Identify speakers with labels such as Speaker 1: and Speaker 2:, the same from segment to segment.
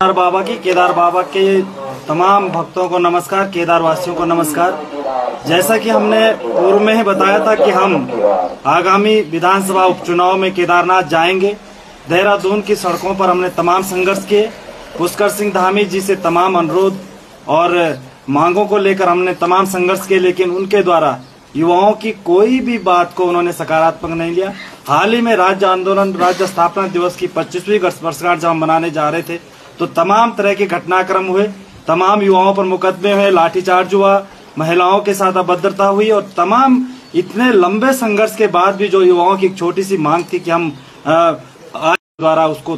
Speaker 1: केदार बाबा के तमाम भक्तों को नमस्कार, केदार वासियों को नमस्कार। जैसा कि हमने पूर्व में ही बताया था कि हम आगामी विधानसभा उपचुनाव में केदारनाथ जाएंगे। देहरादून की सड़कों पर हमने तमाम संघर्ष किए। पुष्कर सिंह धामी जी से तमाम अनुरोध और मांगों को लेकर हमने तमाम संघर्ष किए, लेकिन उनके द्वारा युवाओं की कोई भी बात को उन्होंने सकारात्मक नहीं लिया। हाल ही में राज्य आंदोलन, राज्य स्थापना दिवस की 25वीं वर्षगांठ जब हम मनाने जा रहे थे तो तमाम तरह के घटनाक्रम हुए, तमाम युवाओं पर मुकदमे हुए, लाठीचार्ज हुआ, महिलाओं के साथ अभद्रता हुई और तमाम इतने लंबे संघर्ष के बाद भी जो युवाओं की एक छोटी सी मांग थी कि हम आज द्वारा उसको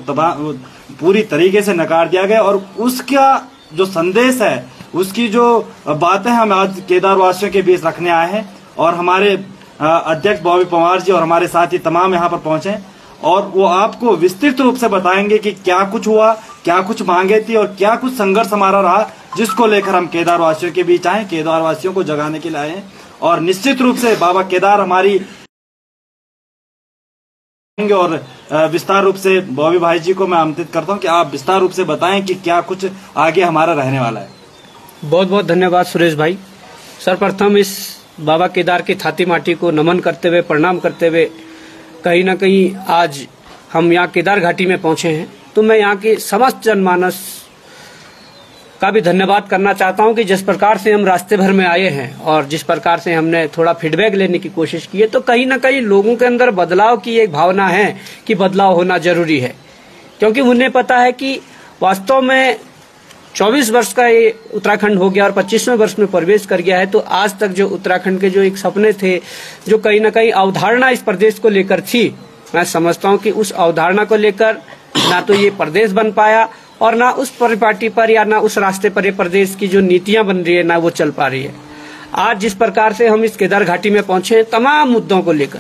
Speaker 1: पूरी तरीके से नकार दिया गया। और उसका जो संदेश है, उसकी जो बातें हम आज केदार वासियों के बीच रखने आए हैं और हमारे अध्यक्ष बॉबी पवार जी और हमारे साथी तमाम यहाँ पर पहुंचे और वो आपको विस्तृत रूप से बताएंगे कि क्या कुछ हुआ, क्या कुछ मांगे थी और क्या कुछ संघर्ष हमारा रहा, जिसको लेकर हम केदार वासियों के बीच आए, केदार वासियों को जगाने के लिए आए हैं। और निश्चित रूप से बाबा केदार हमारी और विस्तार रूप से बॉबी भाई जी को मैं आमंत्रित करता हूं कि आप विस्तार रूप से बताएं कि क्या कुछ आगे हमारा रहने वाला है।
Speaker 2: बहुत बहुत धन्यवाद सुरेश भाई। सर्वप्रथम इस बाबा केदार की छाती माटी को नमन करते हुए, प्रणाम करते हुए कहीं न कहीं आज हम यहाँ केदार घाटी में पहुंचे हैं, तो मैं यहाँ के समस्त जनमानस का भी धन्यवाद करना चाहता हूं कि जिस प्रकार से हम रास्ते भर में आए हैं और जिस प्रकार से हमने थोड़ा फीडबैक लेने की कोशिश की है, तो कहीं न कहीं लोगों के अंदर बदलाव की एक भावना है कि बदलाव होना जरूरी है। क्योंकि उन्हें पता है कि वास्तव में 24 वर्ष का ये उत्तराखंड हो गया और 25वें वर्ष में प्रवेश कर गया है, तो आज तक जो उत्तराखंड के जो एक सपने थे, जो कहीं न कहीं अवधारणा इस प्रदेश को लेकर थी, मैं समझता हूं कि उस अवधारणा को लेकर ना तो ये प्रदेश बन पाया और ना उस परिपाटी पर या ना उस रास्ते पर ये प्रदेश की जो नीतियां बन रही है ना वो चल पा रही है। आज जिस प्रकार से हम इस केदार घाटी में पहुंचे हैं तमाम मुद्दों को लेकर,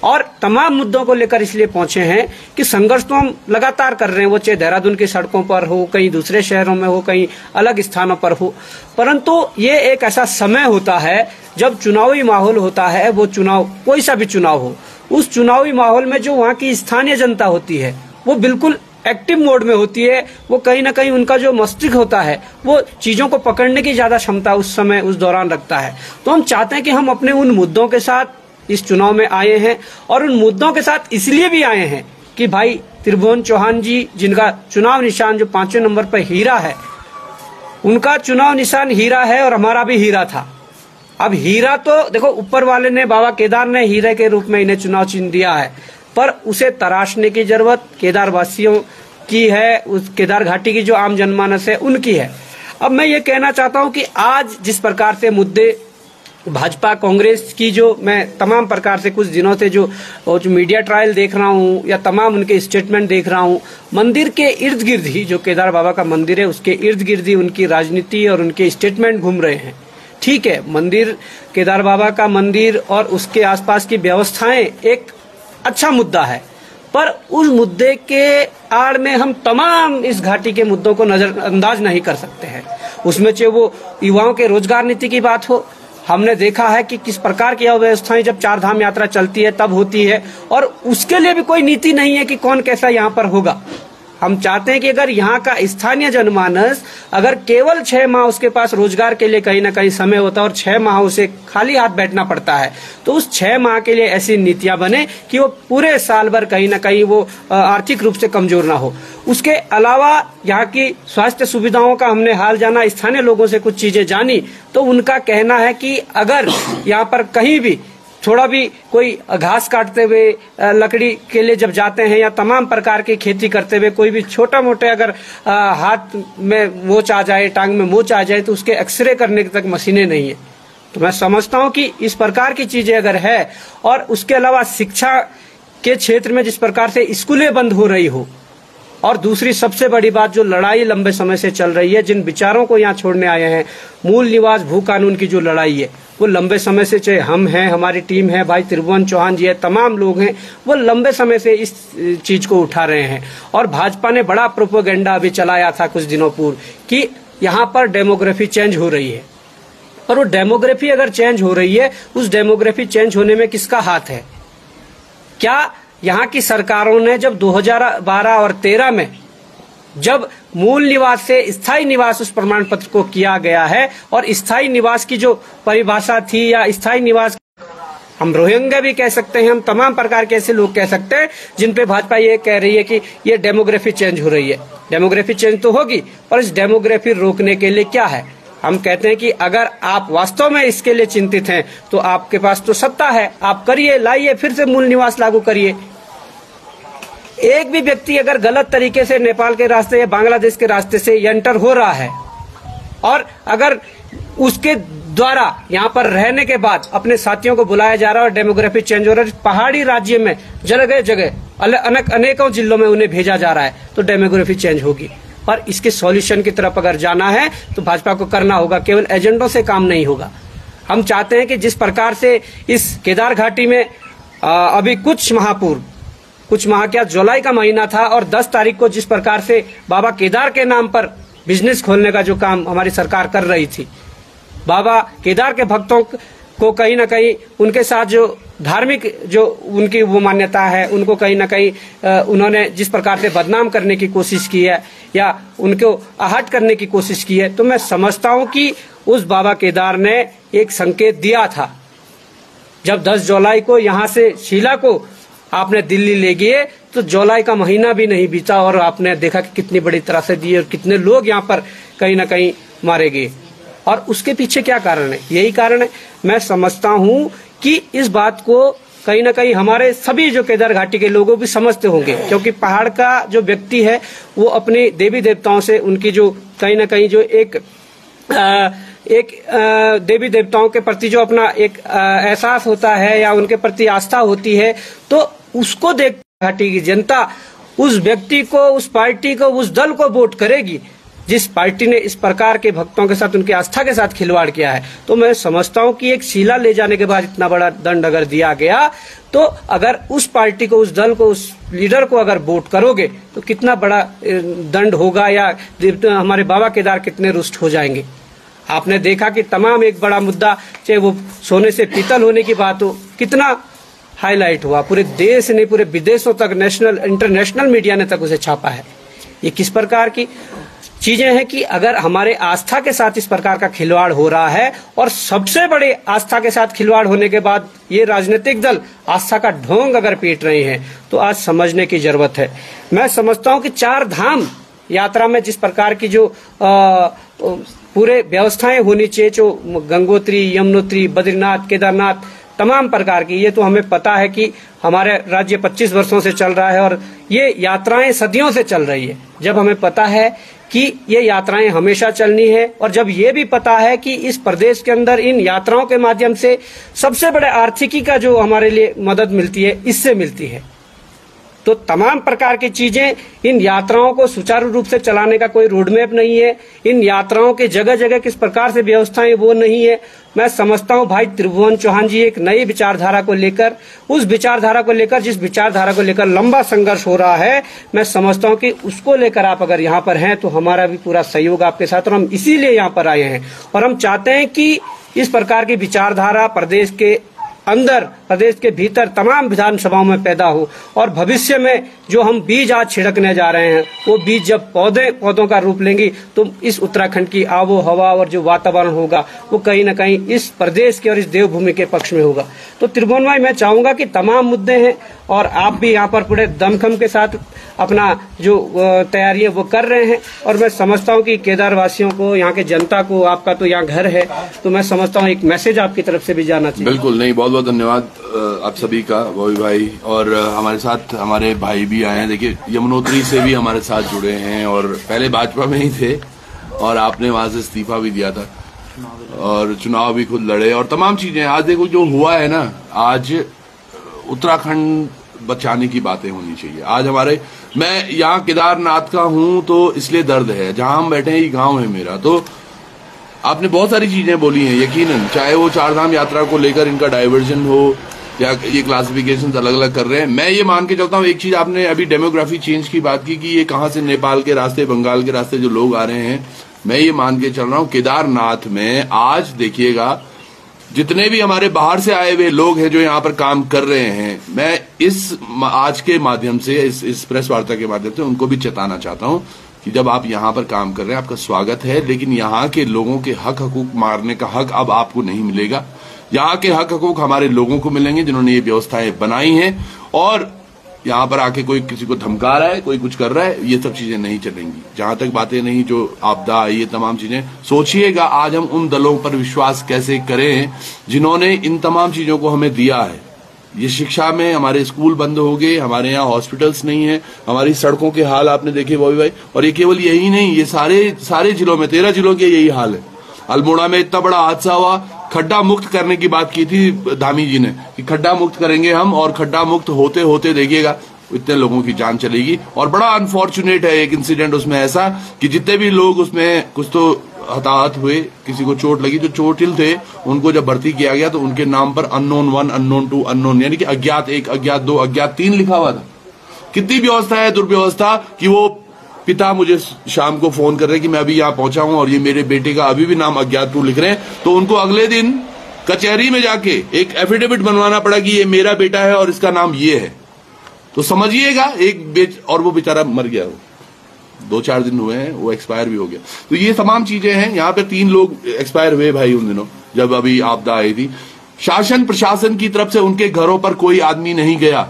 Speaker 2: और तमाम मुद्दों को लेकर इसलिए पहुंचे हैं कि संघर्ष तो हम लगातार कर रहे हैं, वो चाहे देहरादून की सड़कों पर हो, कहीं दूसरे शहरों में हो, कहीं अलग स्थानों पर हो, परंतु ये एक ऐसा समय होता है जब चुनावी माहौल होता है। वो चुनाव कोई सा भी चुनाव हो, उस चुनावी माहौल में जो वहाँ की स्थानीय जनता होती है वो बिल्कुल एक्टिव मोड में होती है। वो कहीं ना कहीं उनका जो मस्तिष्क होता है वो चीजों को पकड़ने की ज्यादा क्षमता उस समय उस दौरान रखता है। तो हम चाहते हैं कि हम अपने उन मुद्दों के साथ इस चुनाव में आए हैं और उन मुद्दों के साथ इसलिए भी आए हैं कि भाई त्रिभुवन चौहान जी, जिनका चुनाव निशान जो 5वें नंबर पर हीरा है, उनका चुनाव निशान हीरा है और हमारा भी हीरा था। अब हीरा तो देखो ऊपर वाले ने, बाबा केदार ने हीरे के रूप में इन्हें चुनाव चिन्ह दिया है, पर उसे तराशने की जरूरत केदार वासियों की है, उस केदार घाटी की जो आम जनमानस है उनकी है। अब मैं ये कहना चाहता हूं कि आज जिस प्रकार से मुद्दे भाजपा कांग्रेस की, जो मैं तमाम प्रकार से कुछ दिनों से जो मीडिया ट्रायल देख रहा हूं या तमाम उनके स्टेटमेंट देख रहा हूं, मंदिर के इर्द गिर्द ही, जो केदार बाबा का मंदिर है उसके इर्द गिर्द ही उनकी राजनीति और उनके स्टेटमेंट घूम रहे हैं। ठीक है, मंदिर, केदार बाबा का मंदिर और उसके आसपास की व्यवस्थाएं एक अच्छा मुद्दा है, पर उस मुद्दे के आड़ में हम तमाम इस घाटी के मुद्दों को नजरअंदाज नहीं कर सकते हैं। उसमें चाहे वो युवाओं के रोजगार नीति की बात हो, हमने देखा है कि किस प्रकार की अव्यवस्थाएं जब चार धाम यात्रा चलती है तब होती है और उसके लिए भी कोई नीति नहीं है कि कौन कैसा यहाँ पर होगा। हम चाहते हैं कि अगर यहाँ का स्थानीय जनमानस अगर केवल 6 माह उसके पास रोजगार के लिए कहीं ना कहीं समय होता है और 6 माह उसे खाली हाथ बैठना पड़ता है, तो उस 6 माह के लिए ऐसी नीतियां बने कि वो पूरे साल भर कहीं ना कहीं वो आर्थिक रूप से कमजोर ना हो। उसके अलावा यहाँ की स्वास्थ्य सुविधाओं का हमने हाल जाना, स्थानीय लोगों से कुछ चीजें जानी, तो उनका कहना है कि अगर यहाँ पर कहीं भी थोड़ा भी कोई घास काटते हुए, लकड़ी के लिए जब जाते हैं या तमाम प्रकार की खेती करते हुए कोई भी छोटा मोटे अगर हाथ में मोच आ जाए, टांग में मोच आ जाए, तो उसके एक्सरे करने तक मशीनें नहीं है। तो मैं समझता हूं कि इस प्रकार की चीजें अगर है, और उसके अलावा शिक्षा के क्षेत्र में जिस प्रकार से स्कूलें बंद हो रही हो, और दूसरी सबसे बड़ी बात जो लड़ाई लंबे समय से चल रही है, जिन विचारों को यहाँ छोड़ने आए हैं, मूल निवास भू कानून की जो लड़ाई है, वो लंबे समय से, चाहे हम हैं, हमारी टीम है, भाई त्रिभुवन चौहान जी है, तमाम लोग हैं, वो लंबे समय से इस चीज को उठा रहे हैं। और भाजपा ने बड़ा प्रोपेगेंडा अभी चलाया था कुछ दिनों पूर्व कि यहाँ पर डेमोग्राफी चेंज हो रही है, पर वो डेमोग्राफी अगर चेंज हो रही है, उस डेमोग्राफी चेंज होने में किसका हाथ है? क्या यहाँ की सरकारों ने जब 2012 और 13 में जब मूल निवास से स्थायी निवास उस प्रमाण पत्र को किया गया है। और स्थायी निवास की जो परिभाषा थी, या स्थायी निवास हम रोहिंग्या भी कह सकते हैं, हम तमाम प्रकार के ऐसे लोग कह सकते हैं जिन पे भाजपा ये कह रही है कि ये डेमोग्राफी चेंज हो रही है। डेमोग्राफी चेंज तो होगी, और इस डेमोग्राफी रोकने के लिए क्या है, हम कहते हैं कि अगर आप वास्तव में इसके लिए चिंतित हैं तो आपके पास तो सत्ता है, आप करिए, लाइए, फिर से मूल निवास लागू करिए। एक भी व्यक्ति अगर गलत तरीके से नेपाल के रास्ते या बांग्लादेश के रास्ते से एंटर हो रहा है, और अगर उसके द्वारा यहाँ पर रहने के बाद अपने साथियों को बुलाया जा रहा है और डेमोग्राफी चेंज हो रहा है, पहाड़ी राज्य में जगह जगह अनेकों जिलों में उन्हें भेजा जा रहा है, तो डेमोग्राफी चेंज होगी। और इसके सॉल्यूशन की तरफ अगर जाना है तो भाजपा को करना होगा, केवल एजेंडों से काम नहीं होगा। हम चाहते हैं कि जिस प्रकार से इस केदार घाटी में अभी कुछ माह क्या, जुलाई का महीना था, और 10 तारीख को जिस प्रकार से बाबा केदार के नाम पर बिजनेस खोलने का जो काम हमारी सरकार कर रही थी, बाबा केदार के भक्तों को कहीं ना कहीं उनके साथ जो धार्मिक जो उनकी वो मान्यता है, उनको कहीं ना कहीं उन्होंने जिस प्रकार से बदनाम करने की कोशिश की है या उनको आहट करने की कोशिश की है, तो मैं समझता हूं कि उस बाबा केदार ने एक संकेत दिया था। जब 10 जुलाई को यहाँ से शीला को आपने दिल्ली ले गए, तो जुलाई का महीना भी नहीं बीता और आपने देखा कि कितनी बड़ी त्रासदी दी और कितने लोग यहाँ पर कहीं ना कहीं मारे गए। और उसके पीछे क्या कारण है? यही कारण है। मैं समझता हूँ कि इस बात को कहीं ना कहीं हमारे सभी जो केदार घाटी के लोगों भी समझते होंगे, क्योंकि पहाड़ का जो व्यक्ति है वो अपने देवी देवताओं से उनकी जो कहीं ना कहीं जो एक देवी देवताओं के प्रति जो अपना एक एहसास होता है या उनके प्रति आस्था होती है, तो उसको देख घाटी की जनता उस व्यक्ति को, उस पार्टी को, उस दल को वोट करेगी जिस पार्टी ने इस प्रकार के भक्तों के साथ, उनकी आस्था के साथ खिलवाड़ किया है। तो मैं समझता हूं कि एक शीला ले जाने के बाद इतना बड़ा दंड अगर दिया गया, तो अगर उस पार्टी को, उस दल को, उस लीडर को अगर वोट करोगे तो कितना बड़ा दंड होगा, या हमारे बाबा केदार कितने रुष्ट हो जाएंगे। आपने देखा कि तमाम एक बड़ा मुद्दा, चाहे वो सोने से पीतल होने की बात हो, कितना हाईलाइट हुआ, पूरे देश ने, पूरे विदेशों तक, नेशनल इंटरनेशनल मीडिया ने तक उसे छापा है। ये किस प्रकार की चीजें हैं कि अगर हमारे आस्था के साथ इस प्रकार का खिलवाड़ हो रहा है, और सबसे बड़े आस्था के साथ खिलवाड़ होने के बाद ये राजनीतिक दल आस्था का ढोंग अगर पीट रहे हैं, तो आज समझने की जरूरत है। मैं समझता हूं कि 4 धाम यात्रा में जिस प्रकार की जो पूरे व्यवस्थाएं होनी चाहिए, जो गंगोत्री, यमुनोत्री, बद्रीनाथ, केदारनाथ, तमाम प्रकार की, ये तो हमें पता है कि हमारे राज्य 25 वर्षों से चल रहा है और ये यात्राएं सदियों से चल रही है। जब हमें पता है कि ये यात्राएं हमेशा चलनी है, और जब ये भी पता है कि इस प्रदेश के अंदर इन यात्राओं के माध्यम से सबसे बड़े आर्थिकी का जो हमारे लिए मदद मिलती है, इससे मिलती है, तो तमाम प्रकार की चीजें, इन यात्राओं को सुचारू रूप से चलाने का कोई रोडमैप नहीं है, इन यात्राओं के जगह जगह किस प्रकार से व्यवस्थाएं वो नहीं है। मैं समझता हूं भाई त्रिभुवन चौहान जी एक नई विचारधारा को लेकर, उस विचारधारा को लेकर, जिस विचारधारा को लेकर लंबा संघर्ष हो रहा है, मैं समझता हूं कि उसको लेकर आप अगर यहाँ पर हैं तो हमारा भी पूरा सहयोग आपके साथ, और हम इसीलिए यहाँ पर आए हैं। और हम चाहते हैं कि इस प्रकार की विचारधारा प्रदेश के अंदर, प्रदेश के भीतर तमाम विधानसभाओं में पैदा हो, और भविष्य में जो हम बीज आज छिड़कने जा रहे हैं, वो बीज जब पौधों का रूप लेंगी, तो इस उत्तराखंड की आबो हवा और जो वातावरण होगा वो कहीं न कहीं इस प्रदेश के और इस देवभूमि के पक्ष में होगा। तो त्रिभुवन भाई, मैं चाहूंगा कि तमाम मुद्दे हैं और आप भी यहाँ पर पूरे दमखम के साथ अपना जो तैयारियां वो कर रहे हैं, और मैं समझता हूँ कि केदार वासियों को, यहाँ के जनता को, आपका तो यहाँ घर है, तो मैं समझता हूँ एक मैसेज आपकी तरफ से भी जाना चाहिए।
Speaker 3: बिल्कुल, नहीं, बहुत बहुत धन्यवाद आप सभी का, बॉबी भाई, और हमारे साथ हमारे भाई भी आए हैं। देखिए, यमुनोत्री से भी हमारे साथ जुड़े हैं और पहले भाजपा में ही थे, और आपने वहां से इस्तीफा भी दिया था और चुनाव भी खुद लड़े, और तमाम चीजें। आज देखो जो हुआ है ना, आज उत्तराखंड बचाने की बातें होनी चाहिए। आज मैं यहाँ केदारनाथ का हूँ तो इसलिए दर्द है, जहां हम बैठे हैं ये गांव है मेरा। तो आपने बहुत सारी चीजें बोली हैं, यकीनन, चाहे वो 4 धाम यात्रा को लेकर इनका डाइवर्जन हो या ये क्लासिफिकेशन अलग अलग कर रहे हैं। मैं ये मान के चलता हूँ, एक चीज आपने अभी डेमोग्राफी चेंज की बात की कि ये कहाँ से नेपाल के रास्ते, बंगाल के रास्ते जो लोग आ रहे हैं, मैं ये मान के चल रहा हूँ केदारनाथ में आज देखिएगा जितने भी हमारे बाहर से आए हुए लोग हैं जो यहाँ पर काम कर रहे हैं, मैं इस आज के माध्यम से, इस प्रेस वार्ता के माध्यम से उनको भी चेताना चाहता हूँ कि जब आप यहाँ पर काम कर रहे हैं आपका स्वागत है, लेकिन यहाँ के लोगों के हक हकूक मारने का हक अब आपको नहीं मिलेगा। यहाँ के हक हकूक हमारे लोगों को मिलेंगे जिन्होंने ये व्यवस्थाएं बनाई हैं, और यहाँ पर आके कोई किसी को धमका रहा है, कोई कुछ कर रहा है, ये सब चीजें नहीं चलेंगी। जहां तक बातें नहीं जो आपदा आई, ये तमाम चीजें सोचिएगा आज हम उन दलों पर विश्वास कैसे करें जिन्होंने इन तमाम चीजों को हमें दिया है। ये शिक्षा में हमारे स्कूल बंद हो गए, हमारे यहाँ हॉस्पिटल्स नहीं है, हमारी सड़कों के हाल आपने देखे बॉबी भाई। और ये केवल यही नहीं, ये सारे जिलों में 13 जिलों के यही हाल है। अल्मोड़ा में इतना बड़ा हादसा हुआ, खड्डा मुक्त करने की बात की थी धामी जी ने कि खड्डा मुक्त करेंगे हम, और खड्डा मुक्त होते होते देखिएगा इतने लोगों की जान चलेगी। और बड़ा अनफॉर्चुनेट है एक इंसिडेंट उसमें ऐसा कि जितने भी लोग उसमें कुछ तो हताहत हुए, किसी को चोट लगी, जो चोटिल थे उनको जब भर्ती किया गया तो उनके नाम पर अननोन 1, अननोन 2, अननोन यानी कि अज्ञात 1, अज्ञात 2, अज्ञात 3 लिखा हुआ था। कितनी व्यवस्था है, दुर्व्यवस्था कि वो पिता मुझे शाम को फोन कर रहे हैं कि मैं अभी यहाँ पहुंचा हूं और ये मेरे बेटे का अभी भी नाम अज्ञात 2 लिख रहे हैं, तो उनको अगले दिन कचहरी में जाके एक एफिडेविट बनवाना पड़ा कि ये मेरा बेटा है और इसका नाम ये है। तो समझिएगा और वो बेचारा मर गया, 2-4 दिन हुए हैं, वो एक्सपायर भी हो गया। तो ये तमाम चीजें हैं। यहाँ पे 3 लोग एक्सपायर हुए भाई उन दिनों जब अभी आपदा आई थी। शासन प्रशासन की तरफ से उनके घरों पर कोई आदमी नहीं गया,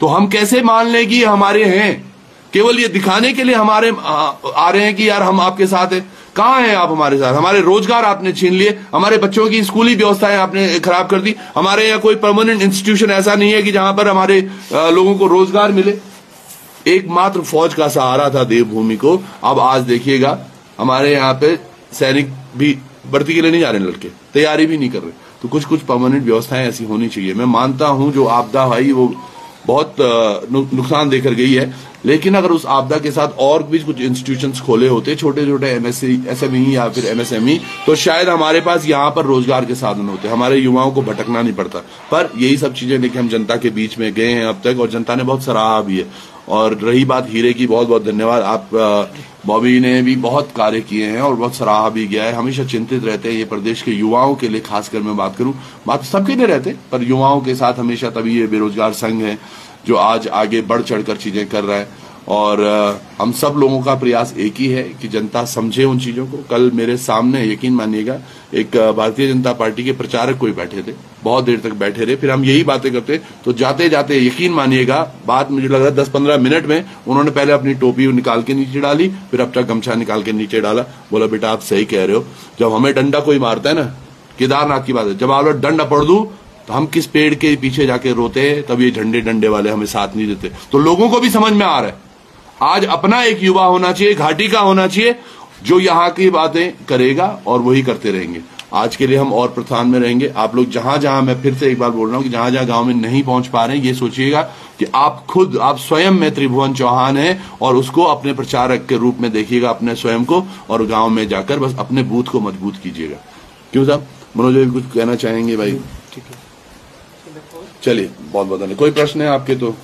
Speaker 3: तो हम कैसे मान लें कि हमारे हैं? केवल ये दिखाने के लिए हमारे आ रहे हैं कि यार हम आपके साथ हैं। कहां हैं आप हमारे साथ? हमारे रोजगार आपने छीन लिए, हमारे बच्चों की स्कूली व्यवस्थाएं आपने खराब कर दी। हमारे यहाँ कोई परमानेंट इंस्टीट्यूशन ऐसा नहीं है कि जहां पर हमारे लोगों को रोजगार मिले। एकमात्र फौज का सहारा था देवभूमि को। अब आज देखिएगा हमारे यहाँ पे सैनिक भी भर्ती के लिए नहीं जा रहे, लड़के तैयारी भी नहीं कर रहे। तो कुछ कुछ परमानेंट व्यवस्थाएं ऐसी होनी चाहिए। मैं मानता हूं जो आपदा आई वो बहुत नुकसान देकर गई है, लेकिन अगर उस आपदा के साथ और भी कुछ इंस्टीट्यूशंस खोले होते, छोटे छोटे एसएमई या फिर एमएसएमई, तो शायद हमारे पास यहाँ पर रोजगार के साधन होते, हमारे युवाओं को भटकना नहीं पड़ता। पर यही सब चीजें लेके हम जनता के बीच में गए हैं अब तक, और जनता ने बहुत सराहा भी है। और रही बात हीरे की, बहुत बहुत धन्यवाद। आप बॉबी ने भी बहुत कार्य किए हैं और बहुत सराहा भी गया है। हमेशा चिंतित रहते हैं ये प्रदेश के युवाओं के लिए, खासकर मैं बात करूं, बात सबके लिए रहते, पर युवाओं के साथ हमेशा। तभी ये बेरोजगार संघ है जो आज आगे बढ़ चढ़कर चीजें कर रहा है। और हम सब लोगों का प्रयास एक ही है कि जनता समझे उन चीजों को। कल मेरे सामने यकीन मानिएगा एक भारतीय जनता पार्टी के प्रचारक कोई बैठे थे, बहुत देर तक बैठे रहे, फिर हम यही बातें करते, तो जाते जाते यकीन मानिएगा बात मुझे लग रहा है 10-15 मिनट में उन्होंने पहले अपनी टोपी निकाल के नीचे डाली, फिर अपना गमछा निकाल के नीचे डाला। बोला बेटा आप सही कह रहे हो, जब हमें डंडा कोई मारता है ना, केदारनाथ की बात है, जब आप डंडा पड़ दूं तो हम किस पेड़ के पीछे जाके रोते हैं, तब ये झंडे डंडे वाले हमें साथ नहीं देते। तो लोगों को भी समझ में आ रहा है आज अपना एक युवा होना चाहिए, घाटी का होना चाहिए, जो यहाँ की बातें करेगा और वही करते रहेंगे। आज के लिए हम और प्रस्थान में रहेंगे। आप लोग जहां जहां, मैं फिर से एक बार बोल रहा हूं कि जहां जहां गांव में नहीं पहुंच पा रहे हैं, ये सोचिएगा कि आप खुद, आप स्वयं में त्रिभुवन चौहान हैं, और उसको अपने प्रचारक के रूप में देखिएगा अपने स्वयं को, और गांव में जाकर बस अपने बूथ को मजबूत कीजिएगा। क्यों साहब, मनोज भी कुछ कहना चाहेंगे भाई?
Speaker 2: ठीक है,
Speaker 3: चलिए, बहुत बहुत धन्यवाद। कोई प्रश्न है आपके? तो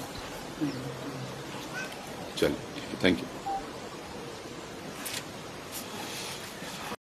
Speaker 3: चलिए, थैंक यू।